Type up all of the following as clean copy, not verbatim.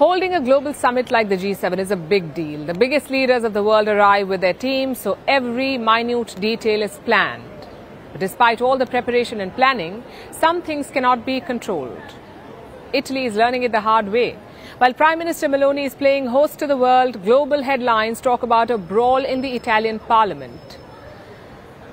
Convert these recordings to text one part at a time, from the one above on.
Holding a global summit like the G7 is a big deal. The biggest leaders of the world arrive with their teams, so every minute detail is planned. But despite all the preparation and planning, some things cannot be controlled. Italy is learning it the hard way. While Prime Minister Meloni is playing host to the world, global headlines talk about a brawl in the Italian parliament,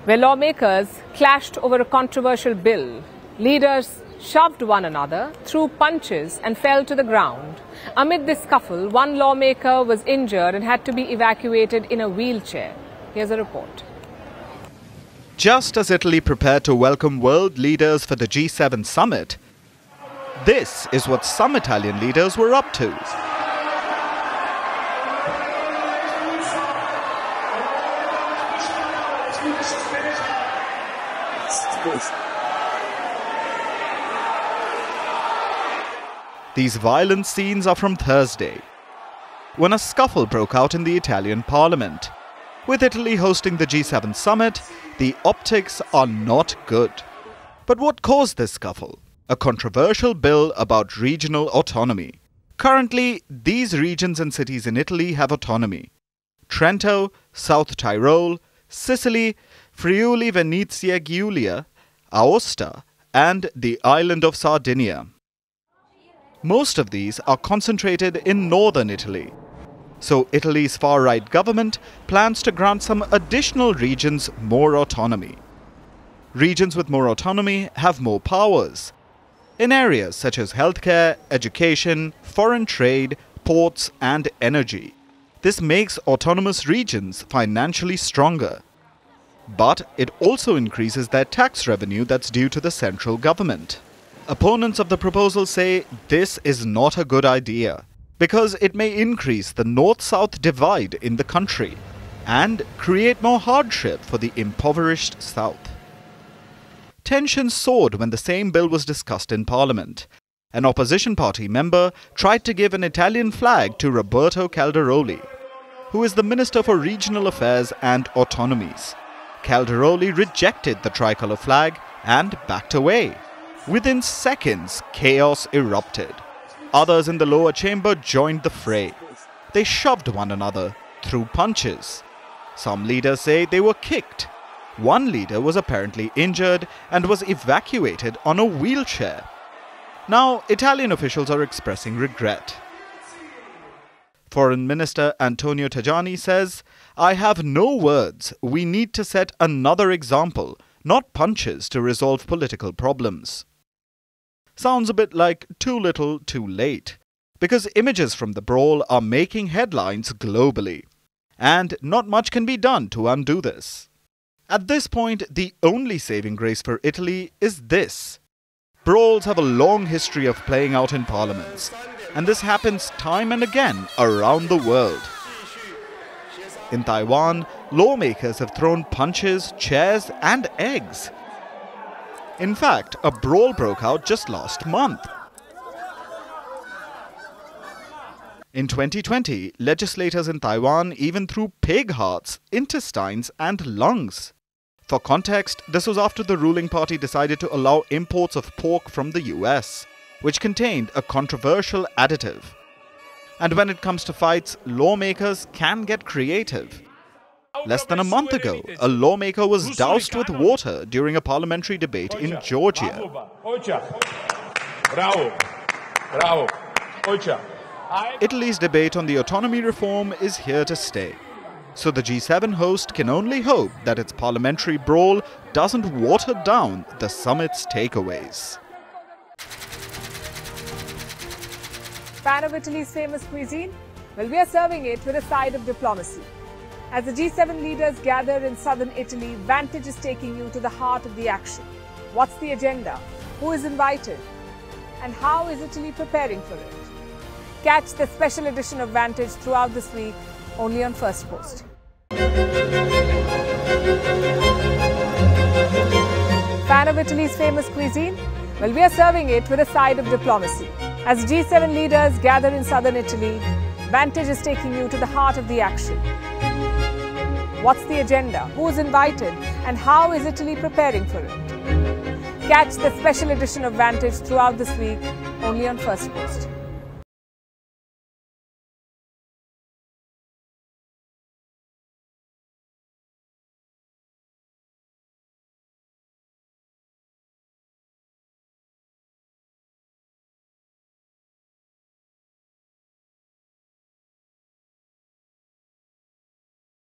where lawmakers clashed over a controversial bill. Leaders shoved one another, threw punches and fell to the ground. Amid this scuffle, one lawmaker was injured and had to be evacuated in a wheelchair. Here's a report. Just as Italy prepared to welcome world leaders for the G7 summit, this is what some Italian leaders were up to. These violent scenes are from Thursday, when a scuffle broke out in the Italian parliament. With Italy hosting the G7 summit, the optics are not good. But what caused this scuffle? A controversial bill about regional autonomy. Currently, these regions and cities in Italy have autonomy: Trento, South Tyrol, Sicily, Friuli Venezia Giulia, Aosta, and the island of Sardinia. Most of these are concentrated in northern Italy. So Italy's far-right government plans to grant some additional regions more autonomy. Regions with more autonomy have more powers in areas such as healthcare, education, foreign trade, ports, and energy. This makes autonomous regions financially stronger. But it also increases their tax revenue that's due to the central government. Opponents of the proposal say this is not a good idea because it may increase the north-south divide in the country and create more hardship for the impoverished south. Tensions soared when the same bill was discussed in Parliament. An opposition party member tried to give an Italian flag to Roberto Calderoli, who is the Minister for Regional Affairs and Autonomies. Calderoli rejected the tricolour flag and backed away. Within seconds, chaos erupted. Others in the lower chamber joined the fray. They shoved one another, threw punches. Some leaders say they were kicked. One leader was apparently injured and was evacuated on a wheelchair. Now, Italian officials are expressing regret. Foreign Minister Antonio Tajani says, "I have no words. We need to set another example, not punches to resolve political problems." Sounds a bit like too little, too late, because images from the brawl are making headlines globally, and not much can be done to undo this. At this point, the only saving grace for Italy is this. Brawls have a long history of playing out in parliaments, and this happens time and again around the world. In Taiwan, lawmakers have thrown punches, chairs, and eggs. In fact, a brawl broke out just last month. In 2020, legislators in Taiwan even threw pig hearts, intestines, and lungs. For context, this was after the ruling party decided to allow imports of pork from the US, which contained a controversial additive. And when it comes to fights, lawmakers can get creative. Less than a month ago, a lawmaker was doused with water during a parliamentary debate in Georgia. Italy's debate on the autonomy reform is here to stay. So the G7 host can only hope that its parliamentary brawl doesn't water down the summit's takeaways. Fan of Italy's famous cuisine? Well, we are serving it with a side of diplomacy. As the G7 leaders gather in southern Italy, Vantage is taking you to the heart of the action. What's the agenda? Who is invited? And how is Italy preparing for it? Catch the special edition of Vantage throughout this week, only on Firstpost. Fan of Italy's famous cuisine? Well, we are serving it with a side of diplomacy. As G7 leaders gather in southern Italy, Vantage is taking you to the heart of the action. What's the agenda? Who's invited? And how is Italy preparing for it? Catch the special edition of Vantage throughout this week, only on Firstpost.